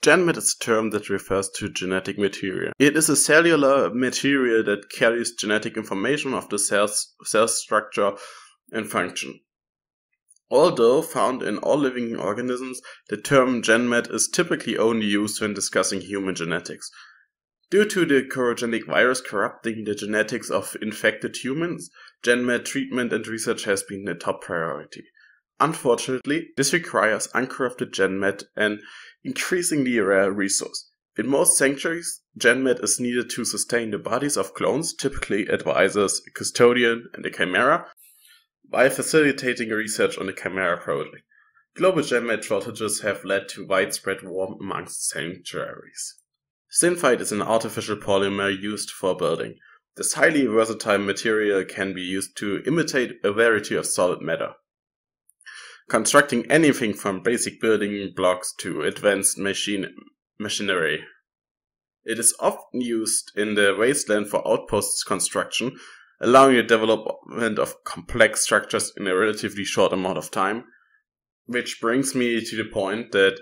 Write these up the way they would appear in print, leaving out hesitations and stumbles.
Genmat is a term that refers to genetic material. It is a cellular material that carries genetic information of the cell structure and function. Although found in all living organisms, the term Genmat is typically only used when discussing human genetics. Due to the chorogenic virus corrupting the genetics of infected humans, Genmat treatment and research has been a top priority. Unfortunately, this requires uncorrupted Genmat, an increasingly rare resource. In most sanctuaries, Genmat is needed to sustain the bodies of clones, typically advisors, a custodian, and a chimera, by facilitating research on the Chimera project. Global Genmat shortages have led to widespread war amongst sanctuaries. Synthite is an artificial polymer used for building. This highly versatile material can be used to imitate a variety of solid matter, constructing anything from basic building blocks to advanced machinery. It is often used in the wasteland for outposts construction, allowing the development of complex structures in a relatively short amount of time. Which brings me to the point that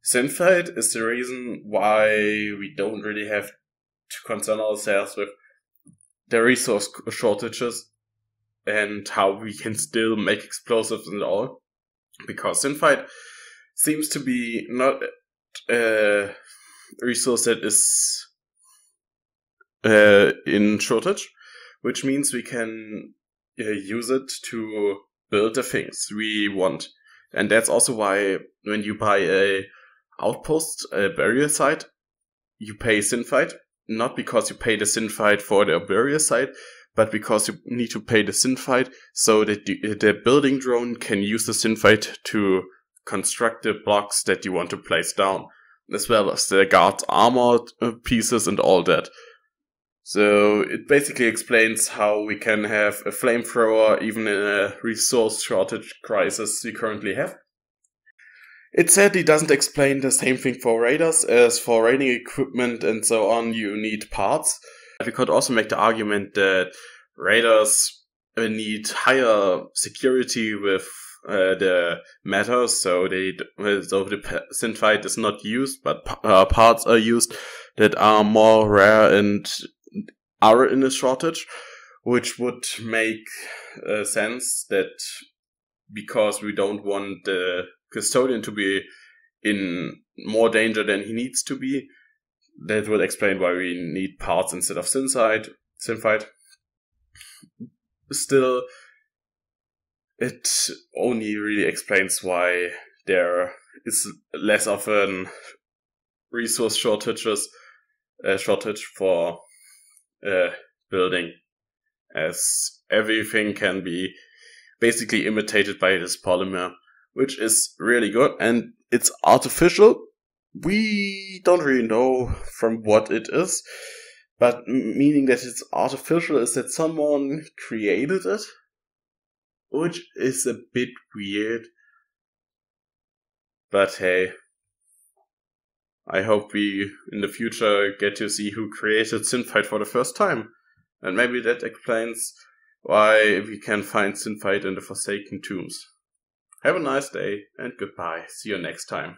Synthite is the reason why we don't really have to concern ourselves with the resource shortages and how we can still make explosives and all. Because Synthite seems to be not a resource that is in shortage, which means we can use it to build the things we want. And that's also why when you buy a outpost, a burial site, you pay Synthite. Not because you pay the Synthite for the burial site, but because you need to pay the Synthite so that the building drone can use the Synthite to construct the blocks that you want to place down, as well as the guard's armor pieces and all that. So it basically explains how we can have a flamethrower even in a resource shortage crisis we currently have. It sadly doesn't explain the same thing for raiders, as for raiding equipment and so on you need parts. We could also make the argument that raiders need higher security with the matter, so the Synthite is not used, but parts are used that are more rare and are in a shortage, which would make sense that because we don't want the custodian to be in more danger than he needs to be, that would explain why we need parts instead of Synthite. Still, it only really explains why there is less of a resource shortage for building, as everything can be basically imitated by this polymer, which is really good, and it's artificial. We don't really know from what it is, but meaning that it's artificial is that someone created it, which is a bit weird. But hey, I hope we in the future get to see who created Synthite for the first time. And maybe that explains why we can find Synthite in the Forsaken Tombs. Have a nice day and goodbye. See you next time.